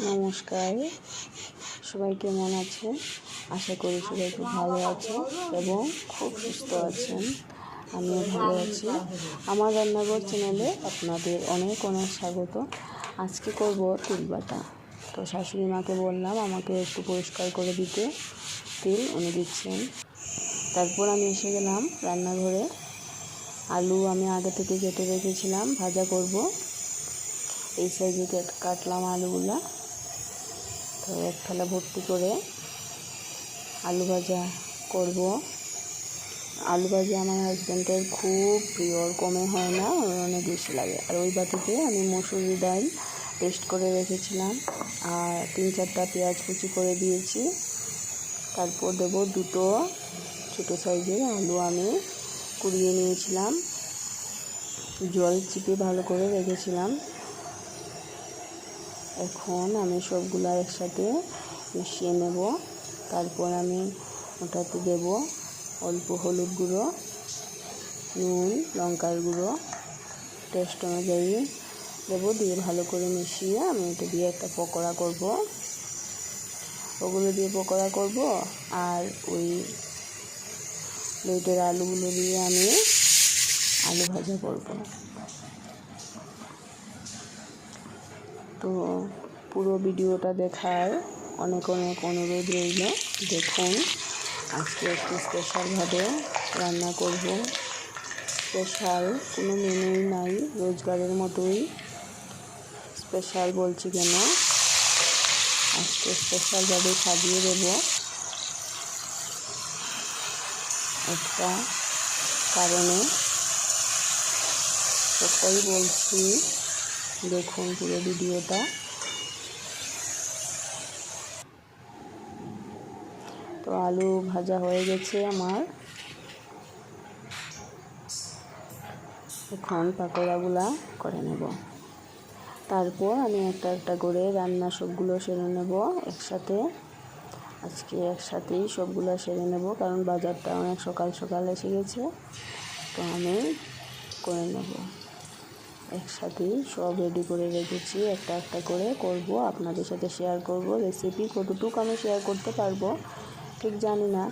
নমস্কার, সবাই কেমন আছেন? আশা করি সবাই খুব ভালো আছেন এবং খুব সুস্থ আছেন। আমিও ভালো আছি। আমার রান্নাঘর চ্যানেলে আপনাদের অনেক অনেক স্বাগত। আজকে করব তিল বাটা। তো শাশুড়ি মাকে বললাম আমাকে একটু পরিষ্কার করে দিতে, তিল উনি দিচ্ছেন। তারপর আমি এসে গেলাম রান্নাঘরে। আলু আমি আগে থেকে কেটে রেখেছিলাম, ভাজা করব। এই সাইজে কাটলাম আলুগুলা। তো এক থালা ভর্তি করে আলু ভাজা করব। আলু ভাজা আমার হাজব্যান্ডের খুব প্রিয়, কমে হয় না, অনেক বেশি লাগে। আর ওই বাটিতে আমি মসুরি ডাল পেস্ট করে রেখেছিলাম আর 3-4টা পেঁয়াজ কুচি করে দিয়েছি। তারপর দেব দুটো ছোটো সাইজের আলু আমি কুড়িয়ে নিয়েছিলাম, জল চিপে ভালো করে রেখেছিলাম। এখন আমি সবগুলা একসাথে মিশিয়ে নেব। তারপর আমি ওটাতে দেব অল্প হলুদ গুঁড়ো, নুন, লঙ্কার গুঁড়ো টেস্ট অনুযায়ী দেব, দিয়ে ভালো করে মিশিয়ে আমি এটা দিয়ে একটা পকোড়া করব। ওগুলো দিয়ে পকোড়া করব আর ওই প্লেটের আলুগুলো দিয়ে আমি আলু ভাজা করব। তো পুরো ভিডিওটা দেখার অনেক অনেক অনুরোধ রইল। দেখুন, আজকে একটু স্পেশালভাবে রান্না করব। স্পেশাল কোনো মেনুই নাই, রোজগারের মতোই স্পেশাল বলছি কেন, আজকে স্পেশালভাবে সাজিয়ে দেব একটা কারণে, সবটাই বলছি। দেখুন পুরো ভিডিওটা। তো আলু ভাজা হয়ে গেছে আমার, এখন পাকোড়াগুলা করে নেব। তারপর আমি একটা একটা করে রান্না সবগুলো সেরে নেব একসাথে। আজকে একসাথেই সবগুলো সেরে নেব, কারণ বাজারটা অনেক সকাল সকাল এসে গেছে। তো আমি করে নেব একসাথেই, সব রেডি করে রেখেছি। একটা একটা করে করব, আপনাদের সাথে শেয়ার করব। রেসিপি কতটুকু আমি শেয়ার করতে পারবো ঠিক জানি না,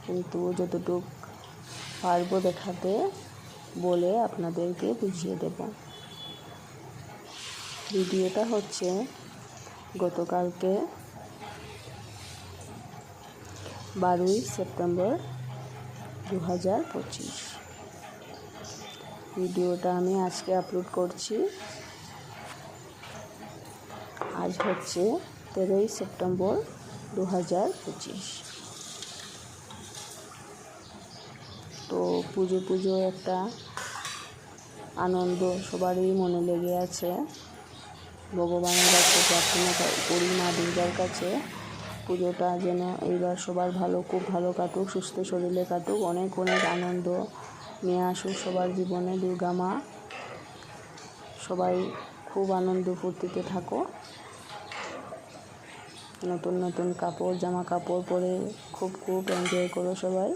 কিন্তু যতটুকু পারবো দেখাতে বলে আপনাদেরকে বুঝিয়ে দেব। ভিডিওটা হচ্ছে গতকালকে 12ই সেপ্টেম্বর 2025। ভিডিওটা আমি আজকে আপলোড করছি। আজ হচ্ছে 13ই সেপ্টেম্বর 2025। তো পুজো একটা আনন্দ সবারই মনে লেগে আছে। ভগবানের কাছে প্রার্থনা করি, মা দুর্গার কাছে পুজোটা যেন এইবার সবার ভালো, খুব ভালো কাটুক, সুস্থ শরীরে কাটুক, অনেক অনেক আনন্দ নিয়ে আসুক সবার জীবনে দুর্গা মা। সবাই খুব আনন্দ ফুর্তিতে থাকো। নতুন নতুন কাপড়, জামা কাপড় পরে খুব খুব এনজয় করো সবাই।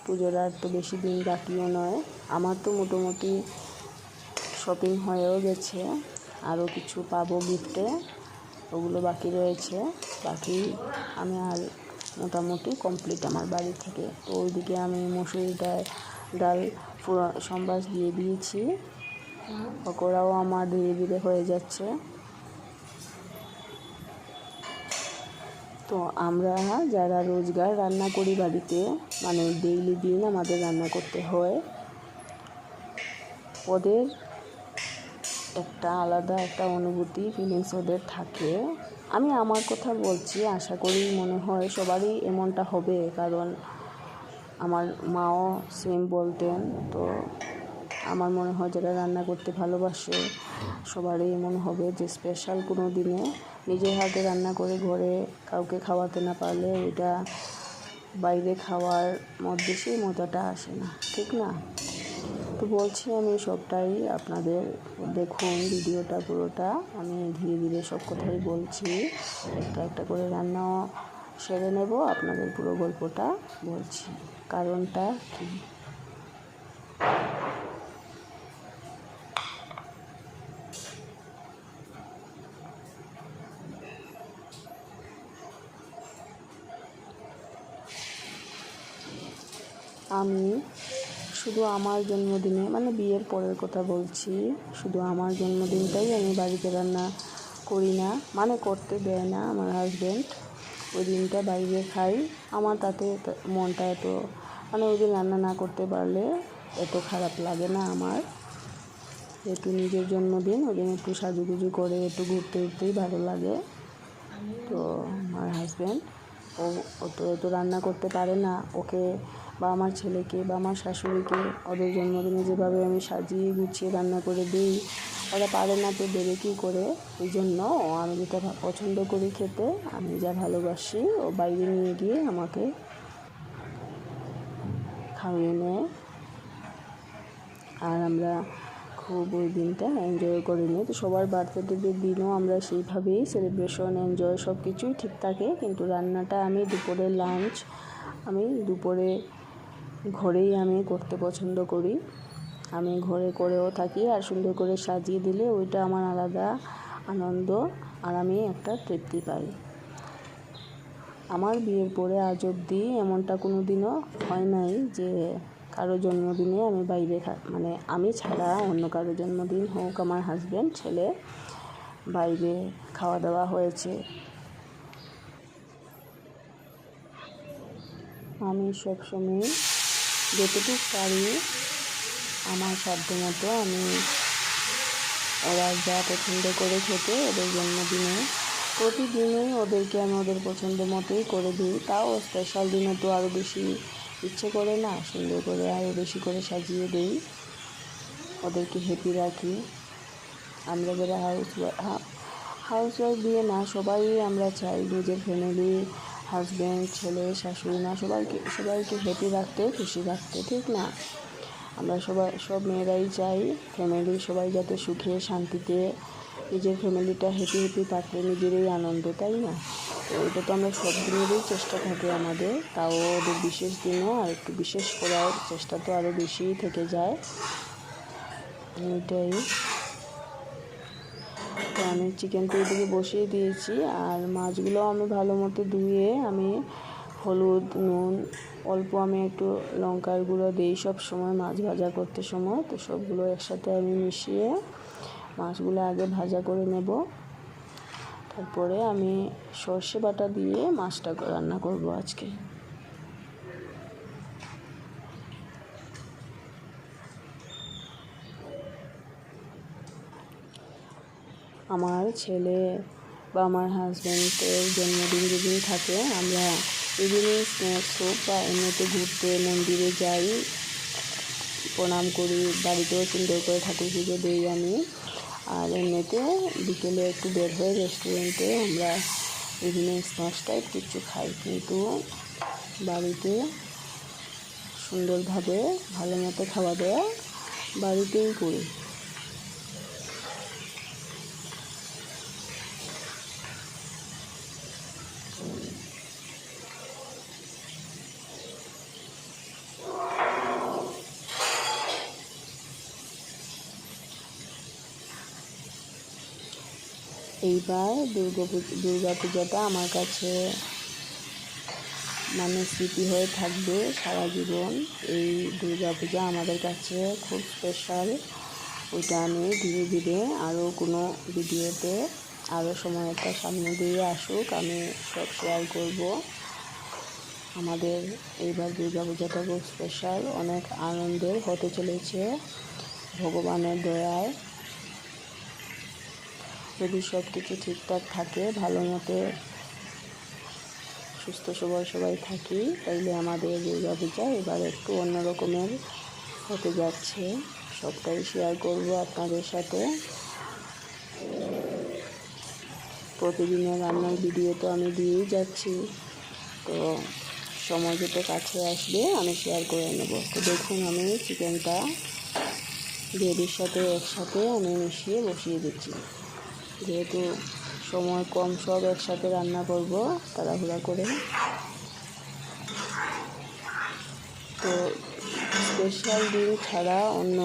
পুজোর আর তো বেশি দিন বাকিও নয়। আমার তো মোটামুটি শপিং হয়েও গেছে, আরও কিছু পাবো গিফটে, ওগুলো বাকি রয়েছে। বাকি আমি আর মোটামুটি কমপ্লিট আমার বাড়ি থেকে। তো ওইদিকে আমি মসুরি ডাল সম্বাস দিয়ে দিয়েছি, পকোড়াও আমার ধীরে ধীরে হয়ে যাচ্ছে। তো আমরা যারা রোজগার রান্না করি বাড়িতে, মানে ডেইলি দিন আমাদের রান্না করতে হয়, ওদের একটা আলাদা একটা অনুভূতি, ফিলিংস ওদের থাকে। আমি আমার কথা বলছি, আশা করি মনে হয় সবারই এমনটা হবে, কারণ আমার মাও সেম বলতেন। তো আমার মনে হয় যারা রান্না করতে ভালোবাসে সবারই এমন হবে যে স্পেশাল কোনো দিনে নিজের হাতে রান্না করে ঘরে কাউকে খাওয়াতে না পারলে ওইটা বাইরে খাওয়ার মধ্যে সেই মজাটা আসে না, ঠিক না? তো বলছি আমি সবটাই আপনাদের দেখুন, ভিডিওটা পুরোটা আমি ধীরে ধীরে সব কথাই বলছি। একটা একটা করে রান্নাও সেরে নেব, আপনাদের পুরো গল্পটা বলছি, কারণটা কী। আমি শুধু আমার জন্মদিনে, মানে বিয়ের পরের কথা বলছি, শুধু আমার জন্মদিনটাই আমি বাড়িতে রান্না করি না, মানে করতে দেয় না আমার হাজব্যান্ড। ওই দিনটা বাইরে খাই। আমার তাতে মনটা এত, মানে ওই দিন রান্না না করতে পারলে এত খারাপ লাগে না আমার। একটু নিজের জন্মদিন, ওই দিন একটু সাজুগুজু করে একটু ঘুরতে উঠতেই ভালো লাগে। তো আমার হাজব্যান্ড ও তো রান্না করতে পারে না। ওকে বা আমার ছেলেকে বা আমার শাশুড়িকে ওদের জন্মদিনে যেভাবে আমি সাজিয়ে গুছিয়ে রান্না করে দিই, ওরা পারে না, তো দেবে কী করে? এই জন্য আমি যেটা পছন্দ করি খেতে, আমি যা ভালোবাসি, ও বাইরে নিয়ে গিয়ে আমাকে খাইয়ে নেয়। আর আমরা খুব ওই দিনটা এনজয় করে নিই। তো সবার বার্থডের দিনও আমরা সেইভাবেই সেলিব্রেশন, এনজয় সব কিছুই ঠিক থাকে। কিন্তু রান্নাটা আমি দুপুরে লাঞ্চ আমি দুপুরে ঘরেই আমি করতে পছন্দ করি। আমি ঘরে করেও থাকি, আর সুন্দর করে সাজিয়ে দিলে ওইটা আমার আলাদা আনন্দ, আর আমি একটা তৃপ্তি পাই। আমার বিয়ের পরে আজ অবধি এমনটা কোনো দিনও হয় নাই যে কারো জন্মদিনে আমি বাইরে মানে আমি ছাড়া অন্য কারো জন্মদিন হোক, আমার হাজব্যান্ড, ছেলে, বাইরে খাওয়া দাওয়া হয়েছে। আমি সবসময় যতটুকু পারি আমার সাধ্য মতো আমি ওরা যা পছন্দ করে খেতে ওদের জন্মদিনে প্রতিদিনই ওদেরকে আমি ওদের পছন্দ মতোই করে দিই। তাও স্পেশাল দিনে তো আরও বেশি ইচ্ছে করে না, সুন্দর করে আরও বেশি করে সাজিয়ে দিই, ওদেরকে হ্যাপি রাখি। আমরা যারা হাউসওয়াইফ দিয়ে না, সবাই আমরা চাই নিজের ফ্যামিলি, হাজব্যান্ড, ছেলে, শাশুড়ি মা, সবাইকে হ্যাপি রাখতে, খুশি রাখতে, ঠিক না? আমরা সব মেয়েরাই চাই ফ্যামিলি সবাই যাতে সুখে শান্তিতে, নিজের ফ্যামিলিটা হ্যাপি থাকলে নিজেরই আনন্দ, তাই না? তো এটা তো আমরা সব দিনেরই চেষ্টা থাকে আমাদের, তাও ওদের বিশেষ দিনে আর একটু বিশেষ করার চেষ্টা তো আরও বেশিই থেকে যায়। এটাই। তো আমি চিকেনটা এদিকে বসিয়ে দিয়েছি, আর মাছগুলো আমি ভালো মতো ধুয়ে আমি হলুদ, নুন, অল্প আমি একটু লঙ্কার গুঁড়ো দিই সব সময় মাছ ভাজা করতে সময়। তো সবগুলো একসাথে আমি মিশিয়ে মাছগুলো আগে ভাজা করে নেব, তারপরে আমি সর্ষে বাটা দিয়ে মাছটা রান্না করব আজকে। আমার ছেলে বা আমার হাজব্যান্ডের জন্মদিন যেদিন থাকে, আমরা এদিনে স্ন্যাক্স হোক বা এমনিতে ঘুরতে মন্দিরে যাই, প্রণাম করি, বাড়িতেও সুন্দর করে ঠাকুর পুজো দিই আমি। আর এমনিতে বিকেলে একটু বের হয়ে রেস্টুরেন্টে আমরা এদিনে স্ন্যাক্স টাইপ কিছু খাই, কিন্তু বাড়িতে সুন্দরভাবে ভালো মতো খাওয়া দাওয়া বাড়িতেই করি। এইবার দুর্গা পূজাটা আমার কাছে মানে স্মৃতি হয়ে থাকবে সারা জীবন। এই দুর্গা পূজা আমাদের কাছে খুব স্পেশাল। ওইটা আমি ধীরে ধীরে আরও কোনো ভিডিওতে আরও সময়টা সামনে দিয়ে আসুক, আমি সব শেয়ার করব। আমাদের এইবার দুর্গা পূজাটা খুব স্পেশাল, অনেক আনন্দের হতে চলেছে ভগবানের দয়ায়। যদি সব কিছু ঠিকঠাক থাকে, ভালো মতো সুস্থ সবাই থাকি, তাইলে আমাদের দুর্গা পূজা এবার একটু অন্য রকমের হতে যাচ্ছে। সবটাই শেয়ার করব আপনাদের সাথে। প্রতিদিনের রান্নার ভিডিও তো আমি দিয়েই যাচ্ছি, তো সময় যত কাছে আসবে আমি শেয়ার করে নেব। তো দেখুন, আমি চিকেনটা গ্রেভির সাথে একসাথে আমি মিশিয়ে বসিয়ে দিচ্ছি, যেহেতু সময় কম, সব একসাথে রান্না করব তাড়াহুড়া করে। তো স্পেশাল দিন ছাড়া অন্য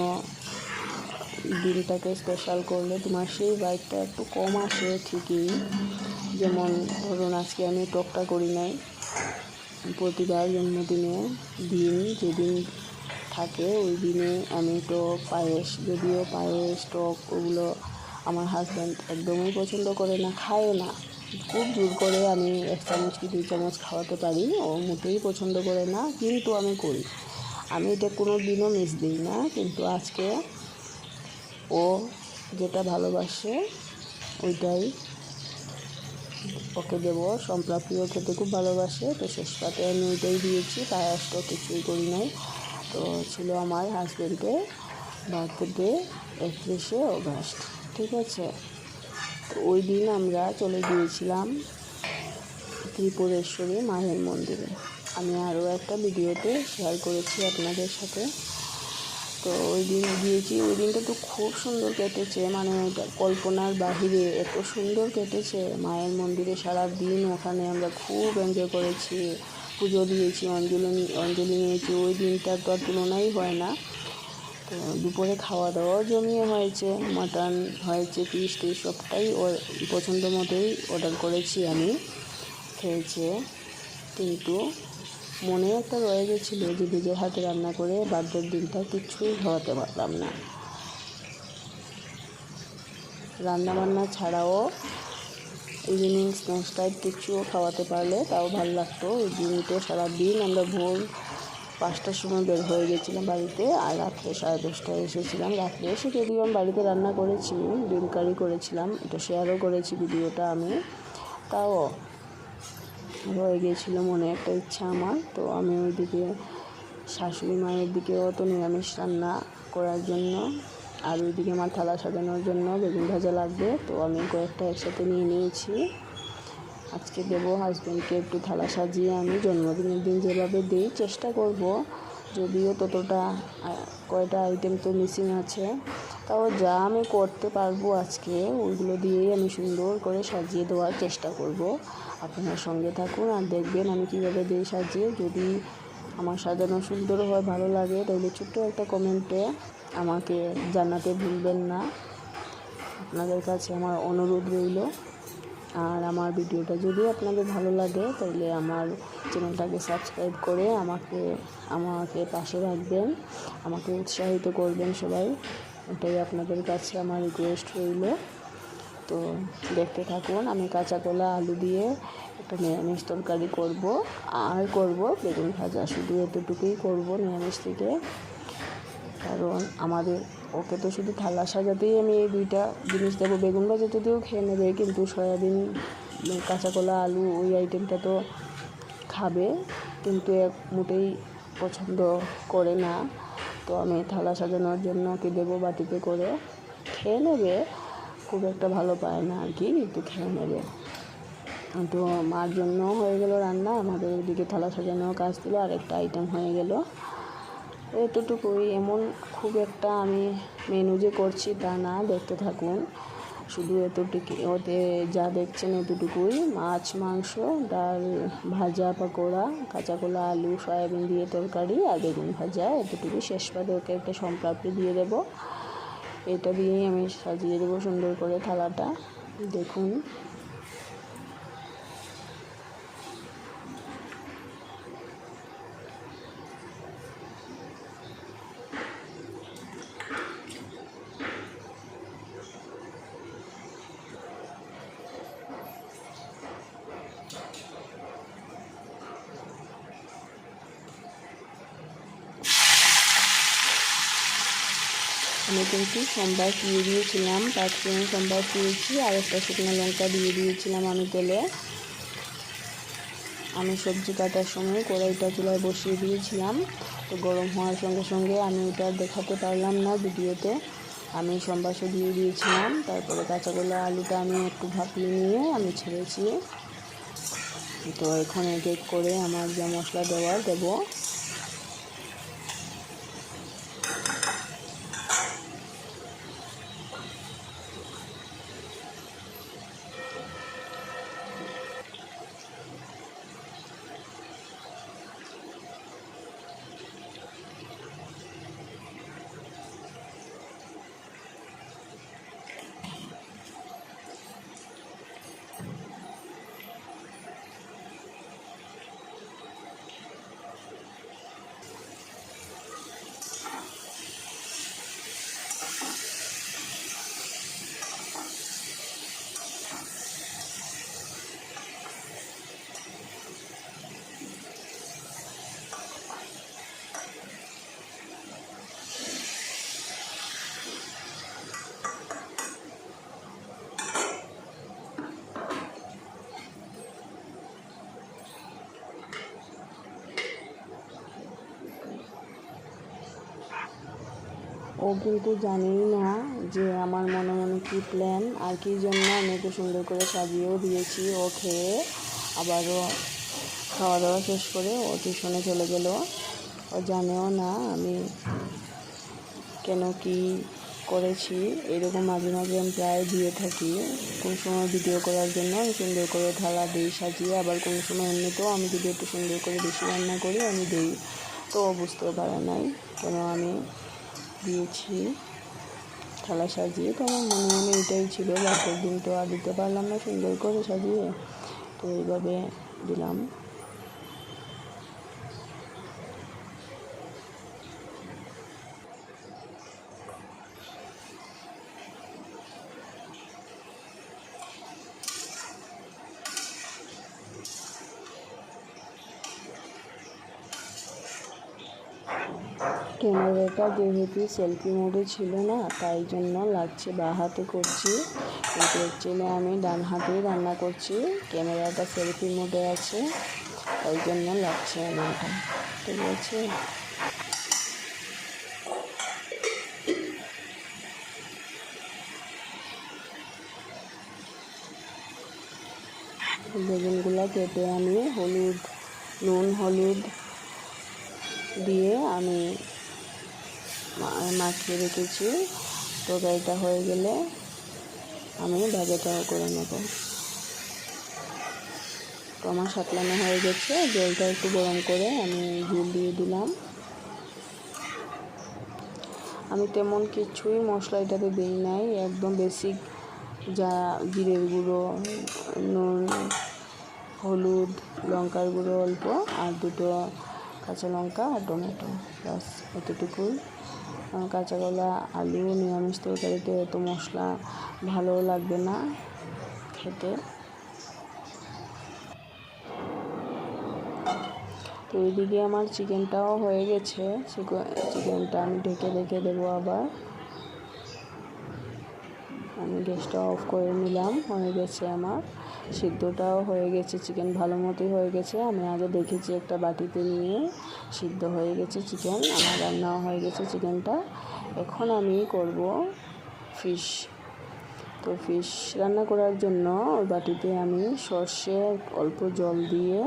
দিনটাকে স্পেশাল করলে তোমার সেই ভাইবটা একটু কম আসে ঠিকই। যেমন ধরুন আজকে আমি টকটা করি নাই, প্রতিবার জন্মদিনে যেদিন থাকে ওই দিনে আমি টক পায়েস, যদিও পায়েস টক ওগুলো আমার হাজব্যান্ড একদমই পছন্দ করে না, খায়ও না। খুব জোর করে আমি 1 চামচ কি 2 চামচ খাওয়াতে পারি, ও মোটেই পছন্দ করে না, কিন্তু আমি করি। আমি এটা কোনো দিনও মিস দিই না, কিন্তু আজকে ও যেটা ভালোবাসে ওইটাই ওকে দেবো। সম্প্রাপ্তিও খেতে খুব ভালোবাসে, তো শেষ পাতে আমি ওইটাই দিয়েছি, পায়েস তো কিছুই করি নাই। তো ছিল আমার হাজব্যান্ডের বার্থডে 31শে অগাস্ট, ঠিক আছে। তো ওই দিন আমরা চলে গিয়েছিলাম ত্রিপুরেশ্বরী মায়ের মন্দিরে। আমি আরও একটা ভিডিওতে শেয়ার করেছি আপনাদের সাথে। তো ওই দিন গিয়েছি, ওই দিনটা তো খুব সুন্দর কেটেছে, মানে এটা কল্পনার বাহিরে এত সুন্দর কেটেছে। মায়ের মন্দিরে সারা দিন ওখানে আমরা খুব এনজয় করেছি, পুজো দিয়েছি, অঞ্জলি নিয়েছি। ওই দিনটার তো আর তুলনাই হয় না। তো দুপুরে খাওয়া দাওয়াও জমিয়ে হয়েছে, মাটন হয়েছে, ফিশ টিশ সবটাই ওর পছন্দ মতোই অর্ডার করেছি আমি, খেয়েছে। কিন্তু মনে একটা রয়ে গেছিলো যে নিজের হাতে রান্না করে বার্থডের দিনটা কিচ্ছুই খাওয়াতে পারলাম না। রান্নাবান্না ছাড়াও ইভিনিং স্ন্যাক্স টাইপ কিছুও খাওয়াতে পারলে তাও ভালো লাগতো। ওই দিন তো সারাদিন আমরা ভোর 5টার সময় বের হয়ে গেছিলাম বাড়িতে, আর রাত্রে 10:30টায় এসেছিলাম। রাত্রে এসে যদিও আমি বাড়িতে রান্না করেছি, ডিম কারি করেছিলাম, এটা শেয়ারও করেছি ভিডিওটা আমি, তাও রয়ে গিয়েছিলো মনে একটা ইচ্ছা আমার। তো আমি ওইদিকে শাশুড়ি মায়ের দিকেও তো নিরামিষ রান্না করার জন্য, আর ওইদিকে আমার থালা সাজানোর জন্য বেগুন ভাজা লাগবে, তো আমি কয়েকটা একসাথে নিয়ে নিয়েছি। আজকে দেবো হাজব্যান্ডকে একটু থালা সাজিয়ে, আমি জন্মদিনের দিন যেভাবে দিই চেষ্টা করব, যদিও ততটা কয়টা আইটেম তো মিসিং আছে, তাও যা আমি করতে পারবো আজকে ওইগুলো দিয়েই আমি সুন্দর করে সাজিয়ে দেওয়ার চেষ্টা করব। আপনার সঙ্গে থাকুন আর দেখবেন আমি কীভাবে দিই সাজিয়ে। যদি আমার সাজানো সুন্দর হয়, ভালো লাগে, তাহলে ছোট্ট একটা কমেন্টে আমাকে জানাতে ভুলবেন না। আপনাদের কাছে আমার অনুরোধ রইল। আর আমার ভিডিওটা যদি আপনাদের ভালো লাগে তাহলে আমার চ্যানেলটাকে সাবস্ক্রাইব করে আমাকে পাশে রাখবেন, আমাকে উৎসাহিত করবেন সবাই, এটাই আপনাদের কাছে আমার রিকোয়েস্ট রইল। তো দেখতে থাকুন, আমি কাঁচা কলা আলু দিয়ে একটা নিরামিষ তরকারি করব, আর করব বেগুন ভাজা, শুধু এতটুকুই করব নিরামিষ থেকে। কারণ ওকে তো শুধু থালা সাজাতেই আমি এই 2টা জিনিস দেবো। বেগুন ভাজা যদিও খেয়ে নেবে, কিন্তু সয়াবিন কাঁচা কলা আলু ওই আইটেমটা তো খাবে, কিন্তু মোটেই পছন্দ করে না। তো আমি থালা সাজানোর জন্য ওকে দেবো বাটিতে করে, খেয়ে নেবে, খুব একটা ভালো পায় না আর কি, কিন্তু খেয়ে নেবে। তো মার জন্য হয়ে গেল রান্না, আমাদের ওইদিকে থালা সাজানোর কাজ ছিল, আরেকটা আইটেম হয়ে গেল। এতটুকুই, এমন খুব একটা আমি মেনু যে করছি তা না, দেখতে থাকুন। শুধু এতটুকু, ওতে যা দেখছেন এতটুকুই, মাছ, মাংস, ডাল, ভাজা, পকোড়া, কাঁচা কলা আলু সয়াবিন দিয়ে তরকারি আর বেগুন ভাজা, এতটুকু। শেষ পাতে ওকে একটা সম্প্রাপ্তি দিয়ে দেবো, এটা দিয়েই আমি সাজিয়ে দেবো সুন্দর করে থালাটা। দেখুন আমি কিন্তু সোমবার দিয়ে দিয়েছিলাম, 5 ফোড়ন সোমবার দিয়েছি, আর একটা শুকনো লঙ্কা দিয়ে দিয়েছিলাম আমি তেলে। আমি সবজি কাটার সময় কড়াইটা চুলায় বসিয়ে দিয়েছিলাম, তো গরম হওয়ার সঙ্গে সঙ্গে আমি ওটা দেখাতে পারলাম না ভিডিওতে, আমি সোমবারও দিয়ে দিয়েছিলাম। তারপরে কাঁচাগোলা আলুটা আমি একটু ভাপিয়ে নিয়ে আমি ছেড়েছি। তো এখন এক এক করে আমার যা মশলা দেওয়ার দেবো। ও কিন্তু জানেই না যে আমার মনে মনে কী প্ল্যান আর কী জন্য আমি ওকে সুন্দর করে সাজিয়েও দিয়েছি। ও খেয়ে আবারও খাওয়া দাওয়া শেষ করে ও টিউশনে চলে গেল। ও জানেও না আমি কেন কি করেছি। এরকম মাঝে মাঝে আমি প্রায় দিয়ে থাকি। কোনো সময় ভিডিও করার জন্য আমি সুন্দর করে থালা দিই সাজিয়ে, আবার কোনো সময় এমনিতেও আমি যদি একটু সুন্দর করে বেশি রান্না করি আমি দিই। তো ও বুঝতেও পারে নাই কেন আমি দিয়েছি থালা সাজিয়ে। তো আমার মনে মনে এটাই ছিল, লাস্টের দিন তো আর দিতে পারলাম না সুন্দর করে সাজিয়ে, তো এইভাবে দিলাম। ক্যামেরাটা যেহেতু সেলফি মোডে ছিল না, তাই জন্য লাগছে বাঁ হাতে করছি, কিন্তু অ্যাকচুয়ালি আমি ডান হাতেই রান্না করছি। ক্যামেরাটা সেলফি মোডে আছে, তাই জন্য লাগছে এমনটা, ঠিক আছে। বেগুনগুলো কেটে আমি নুন হলুদ দিয়ে আমি মাখিয়ে রেখেছি। তরকারিটা হয়ে গেলে আমি ভাজাটাও করে নেব। তো আমার সাতলানো হয়ে গেছে, জলটা একটু গরম করে আমি ঝোল দিয়ে দিলাম। আমি তেমন কিছুই মশলা এটাতে দিই নাই, একদম বেসিক যা জিরের গুঁড়ো, নুন, হলুদ, লঙ্কার গুঁড়ো অল্প, আর দুটো কাঁচা লঙ্কা আর টমেটো, ব্যাস এতটুকুই। কাঁচা কলা, আলু, নিরামিষ তরকারিতে এত মশলা ভালো লাগবে না খেতে। তো এইদিকে আমার চিকেনটাও হয়ে গেছে, চিকেনটা আমি ঢেকে রেখে দেবো। আবার আমি গ্যাসটা অফ করে নিলাম, হয়ে গেছে আমার সিদ্ধটাও হয়ে গেছে, চিকেন ভালো মতোই হয়ে গেছে। আমি আগে দেখেছি একটা বাটিতে নিয়ে, সিদ্ধ হয়ে গেছে চিকেন, আমার রান্নাও হয়ে গেছে চিকেনটা। এখন আমি করব ফিশ। তো ফিশ রান্না করার জন্য ওই বাটিতে আমি সর্ষে অল্প জল দিয়ে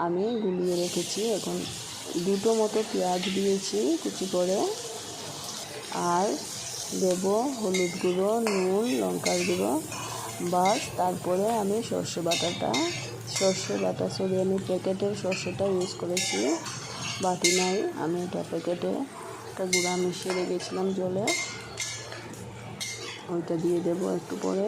আমি গুলিয়ে রেখেছি। এখন দুটো মতো পেঁয়াজ দিয়েছি কুচি করে, আর দেব হলুদ গুঁড়ো, নুন, লঙ্কার গুঁড়ো, বাস। তারপরে আমি সর্ষে বাটা আমি প্যাকেটের সর্ষেটা ইউজ করেছি, বাটি নাই, আমি এটা প্যাকেটে একটা গুঁড়া মিশিয়ে রেখেছিলাম জলে, ওইটা দিয়ে দেবো একটু পরে।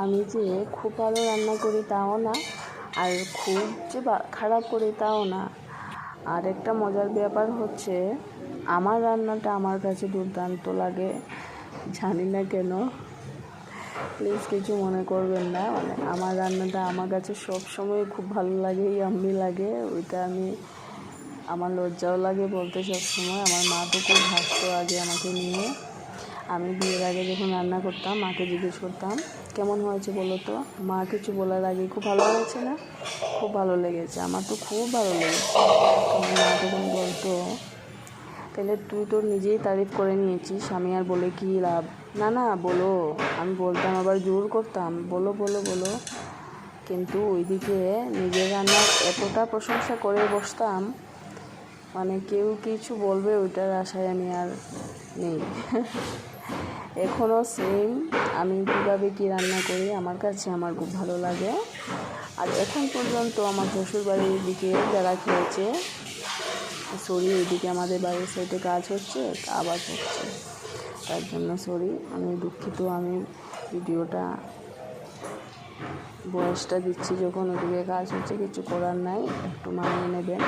আমি যে খুব ভালো রান্না করি তাও না, আর খুব যে খারাপ করি তাও না। আর একটা মজার ব্যাপার হচ্ছে, আমার রান্নাটা আমার কাছে দুর্দান্ত লাগে, জানি না কেন, প্লিজ কিছু মনে করবেন না। মানে আমার রান্নাটা আমার কাছে সবসময় খুব ভালো লাগে, ইয়াম্মি লাগে। ওইটা আমার লজ্জাও লাগে বলতে সবসময়। আমার মা তো খুব হাসতো আগে আমাকে নিয়ে। আমি বিয়ের আগে যখন রান্না করতাম, মাকে জিজ্ঞেস করতাম কেমন হয়েছে বলো তো। মা কিছু বলার আগে খুব ভালো হয়েছে না, খুব ভালো লেগেছে, আমার তো খুব ভালো লেগেছে। আমার মা তখন বলতো, তাহলে তুই তো নিজেই তারিফ করে নিয়েছিস, আমি আর বলে কী লাভ। না না বলো, আমি বলতাম, আবার জোর করতাম, বলো বলো বলো। কিন্তু ওইদিকে নিজের রান্নার এতটা প্রশংসা করে বসতাম, মানে কেউ কিছু বলবে ওইটার আশায় আমি আর নেই। এখনও সেম, আমি কীভাবে কী রান্না করি আমার কাছে আমার খুব ভালো লাগে। আর এখন পর্যন্ত আমার শ্বশুরবাড়ির দিকে যারা খেয়েছে, সরি ওইদিকে আমাদের বাড়ির সাইডে কাজ হচ্ছে, আওয়াজ হচ্ছে, তার জন্য সরি, আমি দুঃখিত। আমি ভিডিওটা বয়সটা দিচ্ছি যখন ওইদিকে কাজ হচ্ছে, কিছু করার নাই, একটু মানিয়ে নেবেন।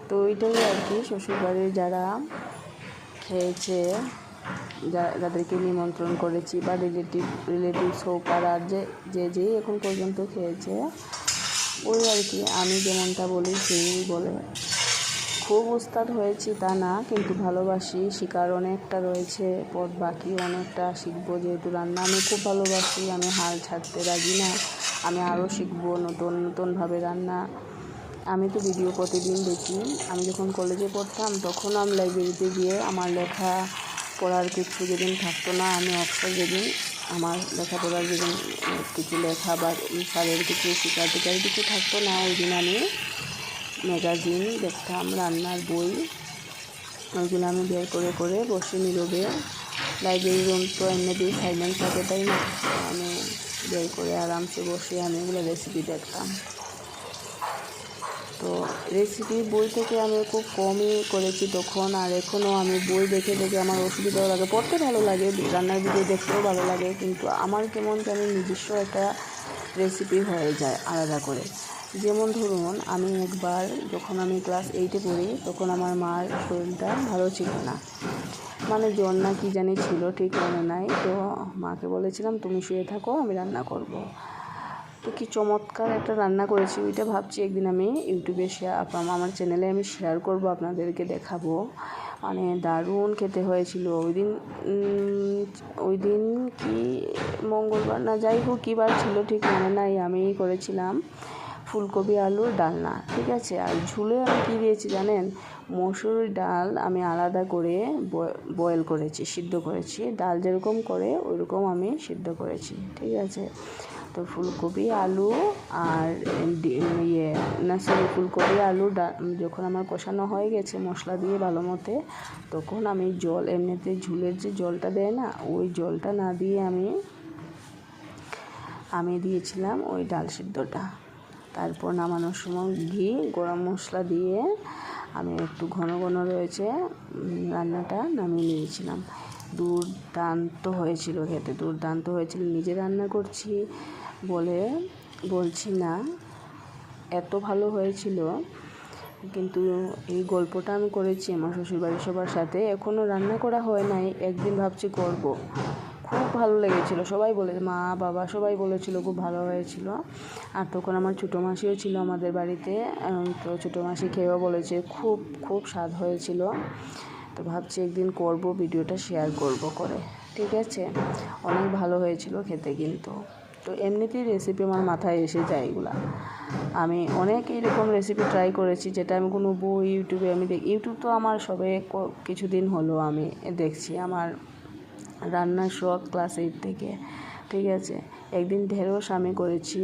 তো ওইটাই আর কি, শ্বশুরবাড়ির যারা খেয়েছে, যাদেরকে নিমন্ত্রণ করেছি, বা রিলেটিভস হোক, আর যেই এখন পর্যন্ত খেয়েছে, ওই আর কি। আমি যেমনটা বলি সেই বলে। খুব উস্তাদ হয়েছি তা না, কিন্তু ভালোবাসি, শিকার অনেকটা রয়েছে, পথ বাকি অনেকটা শিখবো। যেহেতু রান্না আমি খুব ভালোবাসি, আমি হাল ছাড়তে রাজি না, আমি আরও শিখবো নতুনভাবে রান্না। আমি তো ভিডিও প্রতিদিন দেখি। আমি যখন কলেজে পড়তাম তখন আমি লাইব্রেরিতে গিয়ে আমার লেখা পড়ার কিছু যেদিন থাকতো না, আমি অবসর যেদিন আমার লেখাপড়ার যেদিন কিছু লেখা বা স্যারের কিছু শিকার কিছু থাকতো না, ওই দিন আমি ম্যাগাজিন দেখতাম, রান্নার বই, ওইগুলো আমি বের করে করে বসে নীরবে, লাইব্রেরি রুম তো এমনিতেই সাইলেন্ট থাকে, তাই না, আমি বের করে আরামসে বসে আমি এগুলো রেসিপি দেখতাম। তো রেসিপি বই থেকে আমি খুব কমই করেছি তখন, আর এখনও আমি বই দেখে দেখে আমার অসুবিধাও লাগে। পড়তে ভালো লাগে, রান্নার ভিডিও দেখতেও ভালো লাগে, কিন্তু আমার কেমন জানি নিজস্ব একটা রেসিপি হয়ে যায় আলাদা করে। যেমন ধরুন, আমি একবার যখন আমি ক্লাস 8-এ পড়ি, তখন আমার মার শরীরটা ভালো ছিল না, মানে জ্বর না কি জানি ছিল, ঠিক মনে নাই। তো মাকে বলেছিলাম তুমি শুয়ে থাকো, আমি রান্না করব। তো কি চমৎকার একটা রান্না করেছি, ওইটা ভাবছি একদিন আমি ইউটিউবে আমার চ্যানেলে আমি শেয়ার করব, আপনাদেরকে দেখাবো। মানে দারুণ খেতে হয়েছিল। ওই দিন কি মঙ্গলবার না যাই হোক কী বার ছিল ঠিক মনে নাই, আমি করেছিলাম ফুলকপি আলুর ডালনা, ঠিক আছে। আর ঝুলে আমি কী দিয়েছি জানেন, মসুর ডাল আমি আলাদা করে বয়েল করেছি, সিদ্ধ করেছি, ডাল যেরকম করে ওইরকম আমি সিদ্ধ করেছি, ঠিক আছে। তো ফুলকপি আলু আর ফুলকপি আলু যখন আমার কষানো হয়ে গেছে মশলা দিয়ে ভালো মতে, তখন আমি জল, এমনিতে ঝুলের যে জলটা দেয় না, ওই জলটা না দিয়ে আমি দিয়েছিলাম ওই ডাল সিদ্ধটা। তারপর নামানোর সময় ঘি, গরম মশলা দিয়ে আমি একটু ঘন ঘন রয়েছে রান্নাটা নামিয়ে নিয়েছিলাম। দুর্দান্ত হয়েছিল খেতে, দুর্দান্ত হয়েছিল। নিজে রান্না করছি বলে বলছি না, এত ভালো হয়েছিল। কিন্তু এই গল্পটা আমি করেছি আমার শ্বশুরবাড়ির সবার সাথে, এখনও রান্না করা হয় নাই, একদিন ভাবছি করব। খুব ভালো লেগেছিলো, সবাই বলে, মা বাবা সবাই বলেছিল খুব ভালো হয়েছিল। আর তখন আমার ছোটো মাসিও ছিল আমাদের বাড়িতে, তো ছোটো মাসি খেয়েও বলেছে খুব খুব স্বাদ হয়েছিল। তো ভাবছি একদিন করব, ভিডিওটা শেয়ার করব করে, ঠিক আছে। অনেক ভালো হয়েছিল খেতে কিন্তু। তো এমনিতেই রেসিপি আমার মাথায় এসে যায় এগুলা। আমি অনেক এইরকম রেসিপি ট্রাই করেছি, যেটা আমি কোনো বই ইউটিউবে আমি ইউটিউব তো আমার সবে কিছুদিন হলো আমি দেখছি, আমার রান্নার শখ ক্লাস 8 থেকে, ঠিক আছে। একদিন ঢেঁড়স আমি করেছি,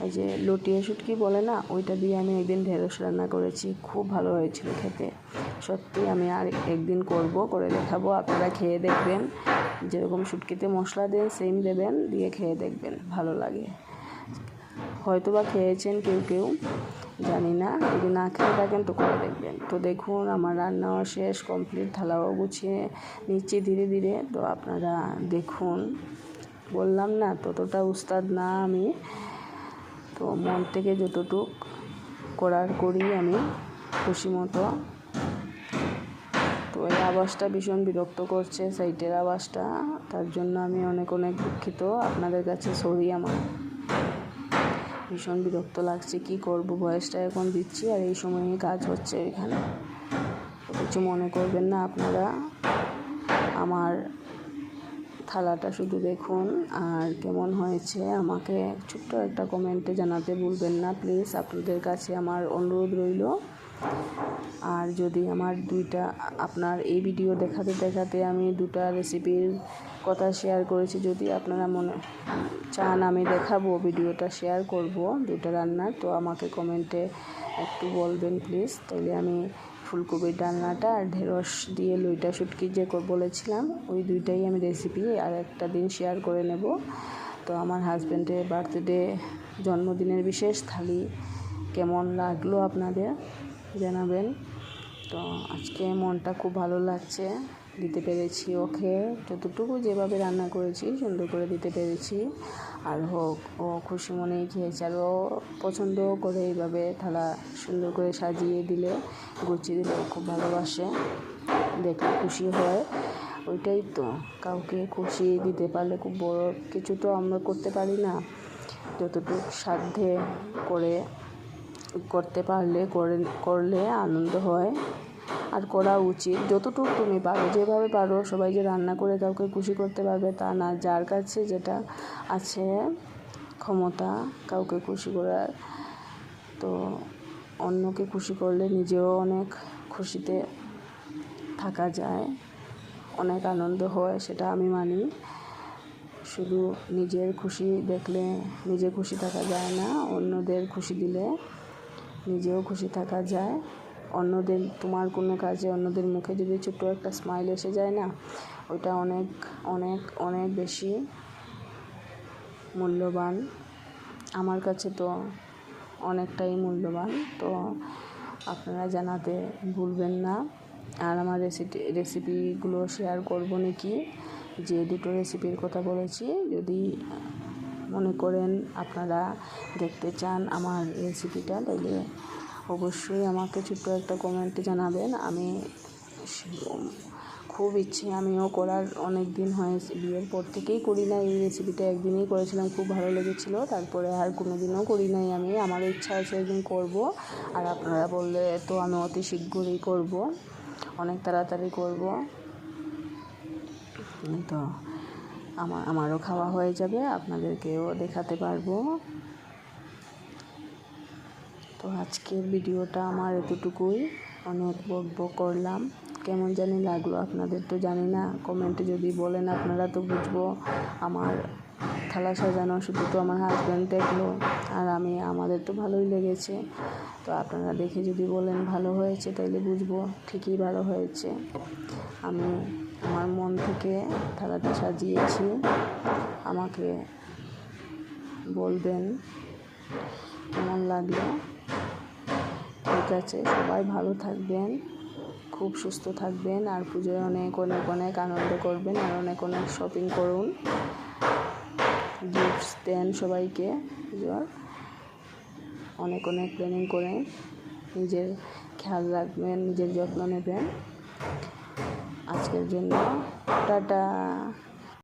এই যে লটিয়া শুটকি বলে না, ওইটা দিয়ে আমি একদিন ঢেঁড়স রান্না করেছি, খুব ভালো হয়েছিল খেতে। সত্যি আমি আর একদিন করে দেখাবো, আপনারা খেয়ে দেখবেন। যেরকম শুটকিতে মশলা দেন সেম দেবেন, দিয়ে খেয়ে দেখবেন, ভালো লাগে। হয়তো বা খেয়েছেন কেউ কেউ, জানি না, যদি না খেয়ে থাকেন তো করে দেখবেন। তো দেখুন আমার রান্নাও শেষ, কমপ্লিট, থালাও গুছিয়ে নিচ্ছি ধীরে ধীরে। তো আপনারা দেখুন, বললাম না ততটা উস্তাদ না আমি, তো মন থেকে যতটুক করার করি আমি খুশি মতো। তো এই আওয়াজটা ভীষণ বিরক্ত করছে, সাইটের আওয়াজটা, তার জন্য আমি অনেক অনেক দুঃখিত, আপনাদের কাছে সরি। আমার ভীষণ বিরক্ত লাগছে, কি করব, ভয়েসটা এখন দিচ্ছি আর এই সময়ে কাজ হচ্ছে এখানে। কিছু মনে করবেন না আপনারা, আমার থালাটা শুধু দেখুন আর কেমন হয়েছে আমাকে ছোট্ট একটা কমেন্টে জানাতে ভুলবেন না প্লিজ, আপনাদের কাছে আমার অনুরোধ রইল। আর যদি আমার আপনার এই ভিডিও দেখাতে দেখাতে আমি 2টা রেসিপির কথা শেয়ার করেছি, যদি আপনারা মনে চান আমি দেখাবো, ভিডিওটা শেয়ার করব 2টা রান্নার, তো আমাকে কমেন্টে একটু বলবেন প্লিজ। তাইলে আমি ফুলকপির ডালনাটা আর ঢেঁড়স দিয়ে লইটা শুটকি যে বলেছিলাম ওই 2টাই আমি রেসিপি আর একটা দিন শেয়ার করে নেব। তো আমার হাজব্যান্ডের বার্থডে জন্মদিনের বিশেষ থালি কেমন লাগলো আপনাদের জানাবেন। তো আজকে মনটা খুব ভালো লাগছে, দিতে পেরেছি ওকে যতটুকু যেভাবে রান্না করেছি সুন্দর করে দিতে পেরেছি। আর হোক, ও খুশি মনেই খেয়েছে, আর ও পছন্দ করে এইভাবে থালা সুন্দর করে সাজিয়ে দিলে, গুছিয়ে দিলে ও খুব ভালোবাসে, দেখলে খুশি হয়। ওইটাই তো, কাউকে খুশি দিতে পারলে খুব বড় কিছু তো আমরা করতে পারি না, যতটুকু সাধ্যে করতে পারলে করলে আনন্দ হয় আর করা উচিত। যতটুকু তুমি পারো, যেভাবে পারো, সবাই যে রান্না করে কাউকে খুশি করতে পারবে তা না, যার কাছে যেটা আছে ক্ষমতা কাউকে খুশি করার, তো অন্যকে খুশি করলে নিজেও অনেক খুশিতে থাকা যায়, অনেক আনন্দ হয়, সেটা আমি মানি। শুধু নিজের খুশি দেখলে নিজে খুশি থাকা যায় না, অন্যদের খুশি দিলে নিজেও খুশি থাকা যায়। অন্যদের, তোমার কোনো কাজে অন্যদের মুখে যদি ছোট্ট একটা স্মাইল এসে যায় না, ওইটা অনেক অনেক অনেক বেশি মূল্যবান, আমার কাছে তো অনেকটাই মূল্যবান। তো আপনারা জানাতে ভুলবেন না। আর আমার রেসিপিগুলো শেয়ার করবো নাকি, যে 2টো রেসিপির কথা বলেছি, যদি মনে করেন আপনারা দেখতে চান আমার রেসিপিটা, তাহলে অবশ্যই আমাকে ছোট্ট একটা কমেন্টে জানাবেন। আমি খুব ইচ্ছে, আমিও করার অনেক দিন হয়েছে, বিয়ের পর থেকেই করি না এই রেসিপিটা, একদিনই করেছিলাম, খুব ভালো লেগেছিলো, তারপরে আর কোনো দিনও করি নাই আমি। আমারও ইচ্ছা আছে একদিন করব, আর আপনারা বললে তো আমি অতি শীঘ্রই করব, অনেক তাড়াতাড়ি করব। তো আমারও খাওয়া হয়ে যাবে, আপনাদেরকেও দেখাতে পারবো। তো আজকের ভিডিওটা আমার এতটুকুই, অনেক বকবক করলাম, কেমন জানি লাগলো আপনাদের তো জানি না, কমেন্টে যদি বলেন আপনারা তো বুঝবো। আমার থালা সাজানো শুধু তো আমার হাজব্যান্ড দেখলো, আর আমাদের তো ভালোই লেগেছে। তো আপনারা দেখে যদি বলেন ভালো হয়েছে, তাইলে বুঝবো ঠিকই ভালো হয়েছে। আমি আমার মন থেকে থালাটা সাজিয়েছি, আমাকে বলবেন কেমন লাগলো। ঠিক আছে, সবাই ভালো থাকবেন, খুব সুস্থ থাকবেন, আর পুজোয় অনেক অনেক অনেক আনন্দ করবেন, আর অনেক অনেক শপিং করুন, গিফটস দেন সবাইকে, পুজোর অনেক অনেক প্ল্যানিং করেন, নিজের খেয়াল রাখবেন, নিজের যত্ন নেবেন। আজকের জন্য টাটা।